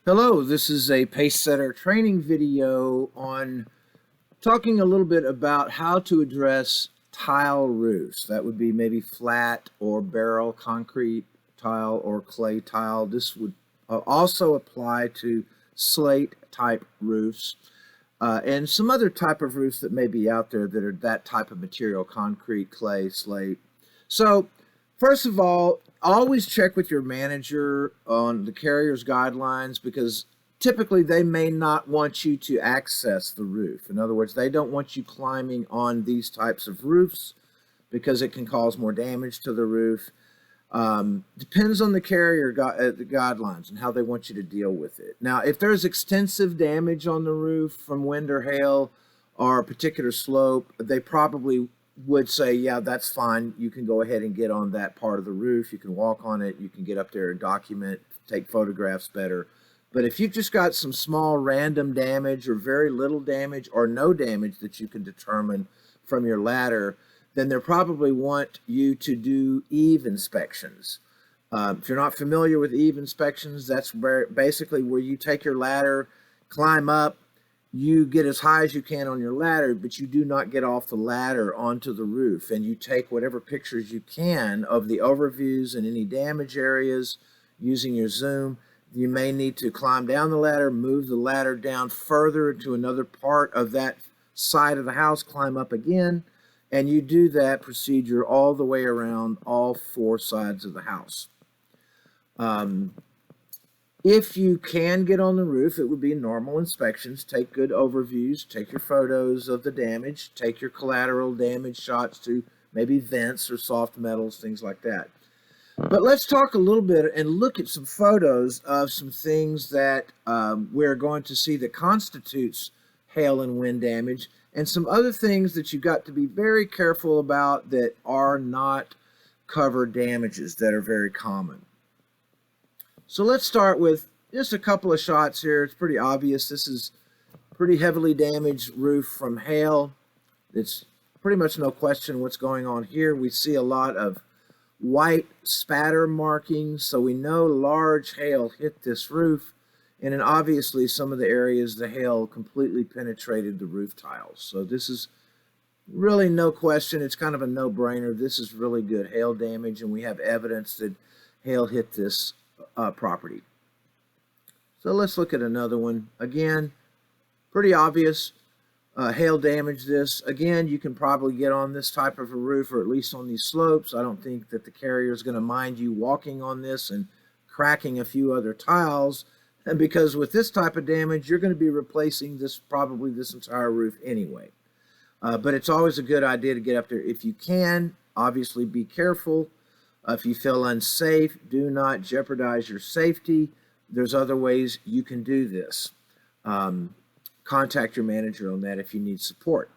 Hello, this is a Pacesetter training video on talking a little bit about how to address tile roofs. That would be maybe flat or barrel concrete tile or clay tile. This would also apply to slate type roofs and some other type of roofs that may be out there that are that type of material: concrete, clay, slate. So first of all, always check with your manager on the carrier's guidelines, because typically they may not want you to access the roof. In other words, they don't want you climbing on these types of roofs because it can cause more damage to the roof. Depends on the carrier the guidelines and how they want you to deal with it. Now, if there's extensive damage on the roof from wind or hail or a particular slope, they probably would say, yeah, that's fine. You can go ahead and get on that part of the roof. You can walk on it. You can get up there and document, take photographs better. But if you've just got some small random damage or very little damage or no damage that you can determine from your ladder, then they probably want you to do eave inspections. If you're not familiar with eave inspections, that's basically where you take your ladder, climb up, you get as high as you can on your ladder, but you do not get off the ladder onto the roof, and you take whatever pictures you can of the overviews and any damage areas using your zoom. You may need to climb down the ladder, move the ladder down further to another part of that side of the house, climb up again, and you do that procedure all the way around all four sides of the house. If you can get on the roof, it would be normal inspections. Take good overviews, take your photos of the damage, take your collateral damage shots to maybe vents or soft metals, things like that. But let's talk a little bit and look at some photos of some things that we're going to see that constitutes hail and wind damage, and some other things that you've got to be very careful about that are not covered damages that are very common. So let's start with just a couple of shots here. It's pretty obvious. This is pretty heavily damaged roof from hail. It's pretty much no question what's going on here. We see a lot of white spatter markings, so we know large hail hit this roof. And then obviously some of the areas the hail completely penetrated the roof tiles. So this is really no question. It's kind of a no-brainer. This is really good hail damage, and we have evidence that hail hit this property. So let's look at another one. Again, pretty obvious. Hail damaged this. Again, you can probably get on this type of a roof, or at least on these slopes. I don't think that the carrier is going to mind you walking on this and cracking a few other tiles. And because with this type of damage, you're going to be replacing probably this entire roof anyway. But it's always a good idea to get up there if you can. Obviously, be careful. If you feel unsafe, do not jeopardize your safety. There's other ways you can do this. Contact your manager on that if you need support.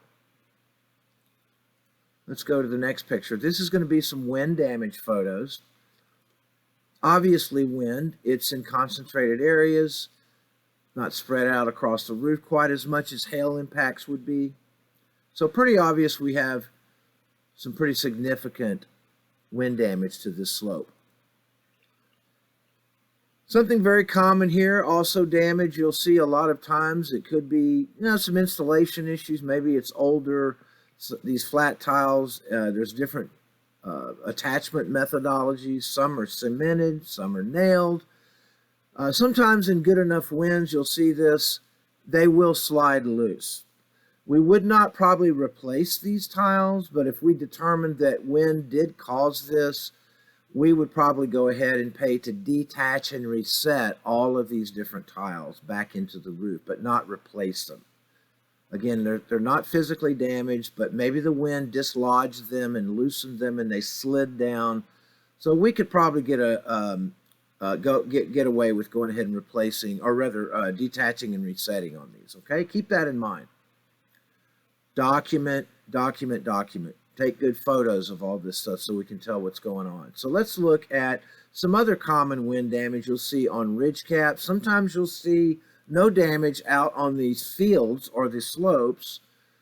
Let's go to the next picture. This is going to be some wind damage photos. Obviously wind, it's in concentrated areas, not spread out across the roof quite as much as hail impacts would be. So pretty obvious we have some pretty significant wind damage to this slope. Something very common here, also damage. You'll see a lot of times it could be, some installation issues. Maybe it's older, these flat tiles. There's different attachment methodologies. Some are cemented, some are nailed. Sometimes in good enough winds, you'll see this, they will slide loose. We would not probably replace these tiles, but if we determined that wind did cause this, we would probably go ahead and pay to detach and reset all of these different tiles back into the roof, but not replace them. Again, they're not physically damaged, but maybe the wind dislodged them and loosened them and they slid down. So we could probably get away with going ahead and replacing, or rather detaching and resetting on these. Okay, keep that in mind. Document, document, document. Take good photos of all this stuff so we can tell what's going on. So let's look at some other common wind damage you'll see on ridge caps. Sometimes you'll see no damage out on these fields or the slopes,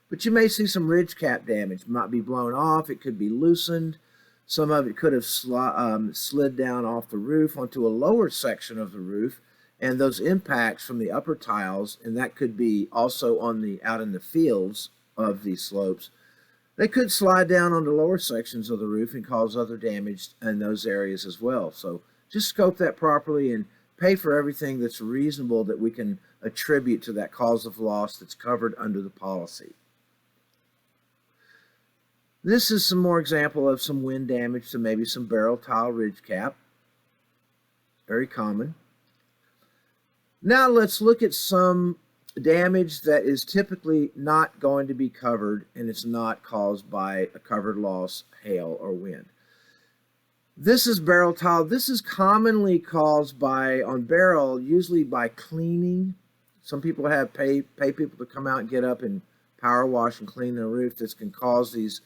but you may see some ridge cap damage. It might be blown off. It could be loosened. Some of it could have slid down off the roof onto a lower section of the roof And those impacts from the upper tiles, and that could be also on the out in the fields of these slopes, they could slide down on the lower sections of the roof and cause other damage in those areas as well. So just scope that properly and pay for everything that's reasonable that we can attribute to that cause of loss that's covered under the policy. This is some more example of some wind damage to maybe some barrel tile ridge cap. Very common. Now let's look at some damage that is typically not going to be covered, and it's not caused by a covered loss, hail, or wind. This is barrel tile. This is commonly caused by, on barrel, usually by cleaning. Some people pay people to come out and get up and power wash and clean their roof. This can cause these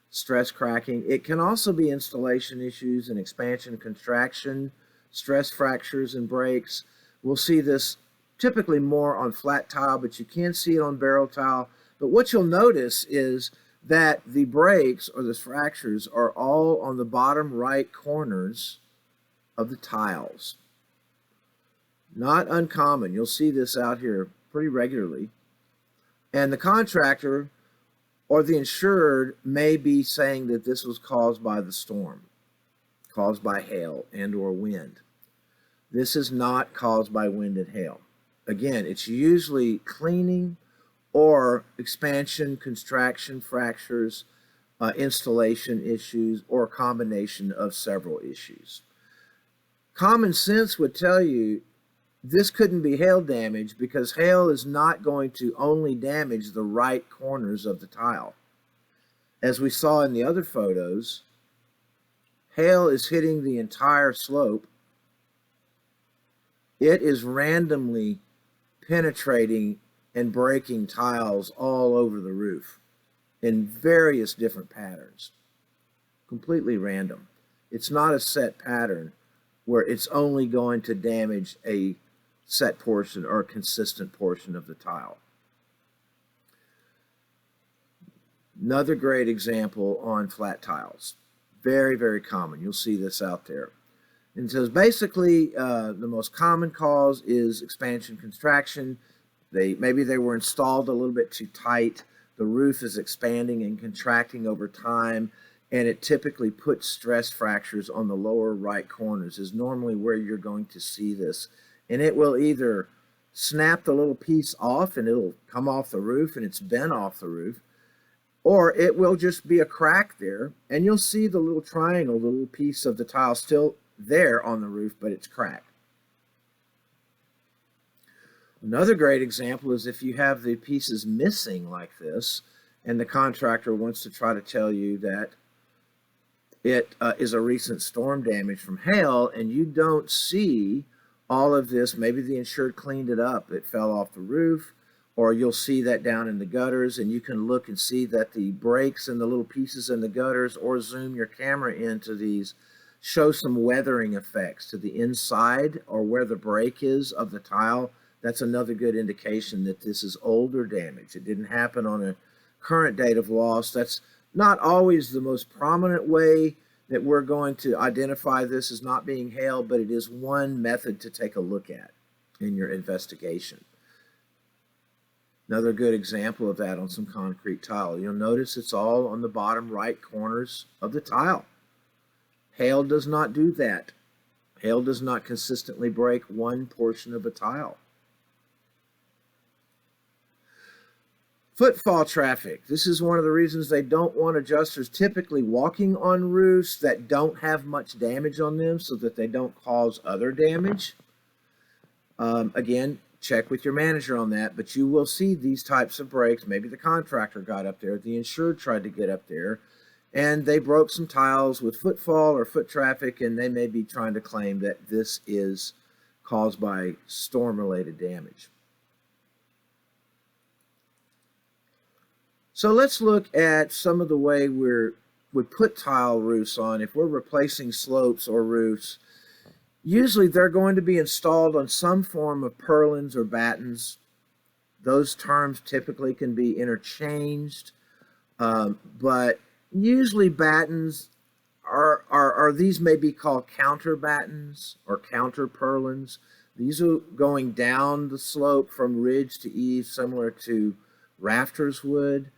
stress cracking. It can also be installation issues and expansion, contraction, stress fractures and breaks. We'll see this typically more on flat tile, but you can see it on barrel tile. But what you'll notice is that the breaks or the fractures are all on the bottom right corners of the tiles. Not uncommon. You'll see this out here pretty regularly. And the contractor or the insured may be saying that this was caused by the storm, caused by hail and or wind. This is not caused by wind and hail. Again, it's usually cleaning or expansion, contraction, fractures, installation issues, or a combination of several issues. Common sense would tell you this couldn't be hail damage because hail is not going to only damage the right corners of the tile. As we saw in the other photos, hail is hitting the entire slope. It is randomly penetrating and breaking tiles all over the roof in various different patterns. Completely random. It's not a set pattern where it's only going to damage a set portion or a consistent portion of the tile. Another great example on flat tiles. Very, very common. You'll see this out there. And so basically, the most common cause is expansion contraction. Maybe they were installed a little bit too tight. The roof is expanding and contracting over time, and it typically puts stress fractures on the lower right corners is normally where you're going to see this. And it will either snap the little piece off and it'll come off the roof and it's bent off the roof, or it will just be a crack there and you'll see the little triangle, the little piece of the tile still there on the roof, but it's cracked. Another great example is if you have the pieces missing like this and the contractor wants to try to tell you that it is a recent storm damage from hail and you don't see all of this. Maybe the insured cleaned it up, it fell off the roof, or you'll see that down in the gutters and you can look and see that the breaks and the little pieces in the gutters, or zoom your camera into these, show some weathering effects to the inside or where the break is of the tile. That's another good indication that this is older damage. It didn't happen on a current date of loss. That's not always the most prominent way that we're going to identify this as not being hail, but it is one method to take a look at in your investigation. Another good example of that on some concrete tile. You'll notice it's all on the bottom right corners of the tile. Hail does not do that. Hail does not consistently break one portion of a tile. Footfall traffic. This is one of the reasons they don't want adjusters typically walking on roofs that don't have much damage on them so that they don't cause other damage. Again, check with your manager on that, but you will see these types of breaks. Maybe the contractor got up there, the insured tried to get up there, and they broke some tiles with footfall or foot traffic, and they may be trying to claim that this is caused by storm-related damage. So let's look at some of the way we put tile roofs on. If we're replacing slopes or roofs, usually they're going to be installed on some form of purlins or battens. Those terms typically can be interchanged, but usually battens are these may be called counter battens or counter purlins. These are going down the slope from ridge to eave, similar to rafters would.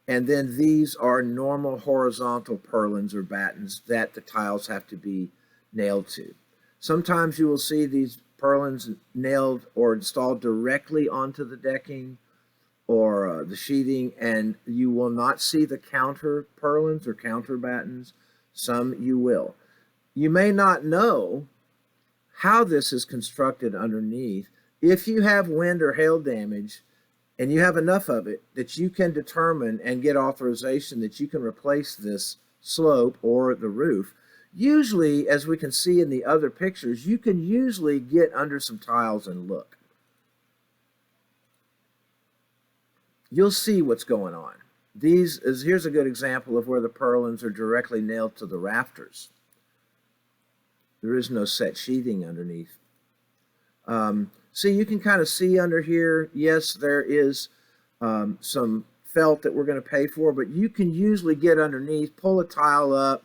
And then these are normal horizontal purlins or battens that the tiles have to be nailed to. Sometimes you will see these purlins nailed or installed directly onto the decking or the sheathing, and you will not see the counter purlins or counter battens. Some you will. You may not know how this is constructed underneath. If you have wind or hail damage, and you have enough of it that you can determine and get authorization that you can replace this slope or the roof, usually, as we can see in the other pictures, you can usually get under some tiles and look. You'll see what's going on. Here's a good example of where the purlins are directly nailed to the rafters. There is no set sheathing underneath. See, you can kind of see under here, yes, there is some felt that we're going to pay for, but you can usually get underneath, pull a tile up.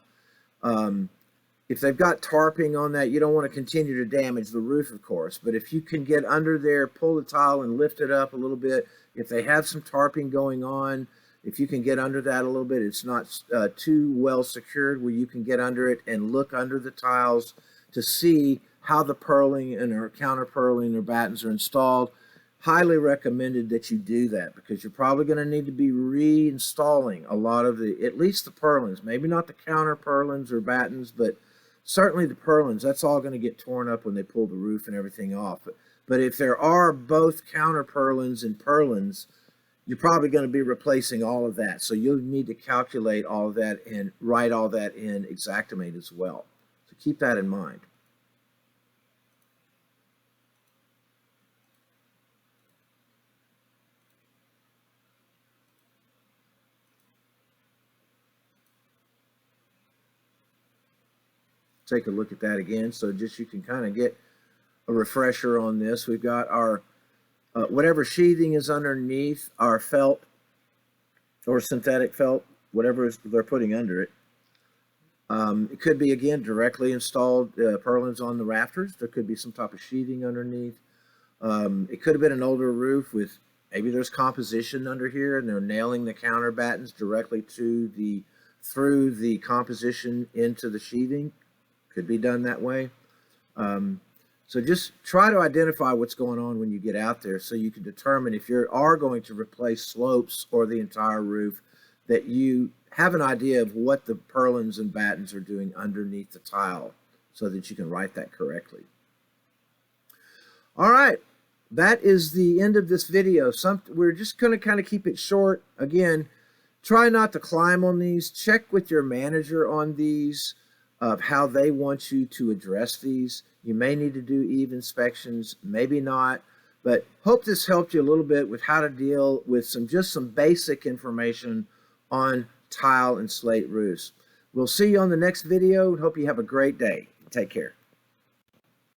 If they've got tarping on that, you don't want to continue to damage the roof, of course, but if you can get under there, pull the tile and lift it up a little bit. If they have some tarping going on, if you can get under that a little bit, it's not too well secured, where you can get under it and look under the tiles to see how the purling and or counter purling or battens are installed. Highly recommended that you do that, because you're probably going to need to be reinstalling a lot of at least the purlins, maybe not the counter purlins or battens, but certainly the purlins. That's all going to get torn up when they pull the roof and everything off. But if there are both counter purlins and purlins, you're probably going to be replacing all of that. So you'll need to calculate all of that and write all that in Xactimate as well. So keep that in mind. Take a look at that again, so just you can kind of get a refresher on this. We've got our whatever sheathing is underneath our felt or synthetic felt, whatever they're putting under it. It could be, again, directly installed purlins on the rafters. There could be some type of sheathing underneath. It could have been an older roof with maybe there's composition under here, and they're nailing the counter battens directly to through the composition into the sheathing. Could be done that way. So just try to identify what's going on when you get out there, so you can determine if you are going to replace slopes or the entire roof, that you have an idea of what the purlins and battens are doing underneath the tile, so that you can write that correctly. All right, that is the end of this video. We're just going to kind of keep it short. Again, try not to climb on these. Check with your manager on these, of how they want you to address these. You may need to do eve inspections, maybe not, but hope this helped you a little bit with how to deal with just some basic information on tile and slate roofs. We'll see you on the next video. Hope you have a great day. Take care.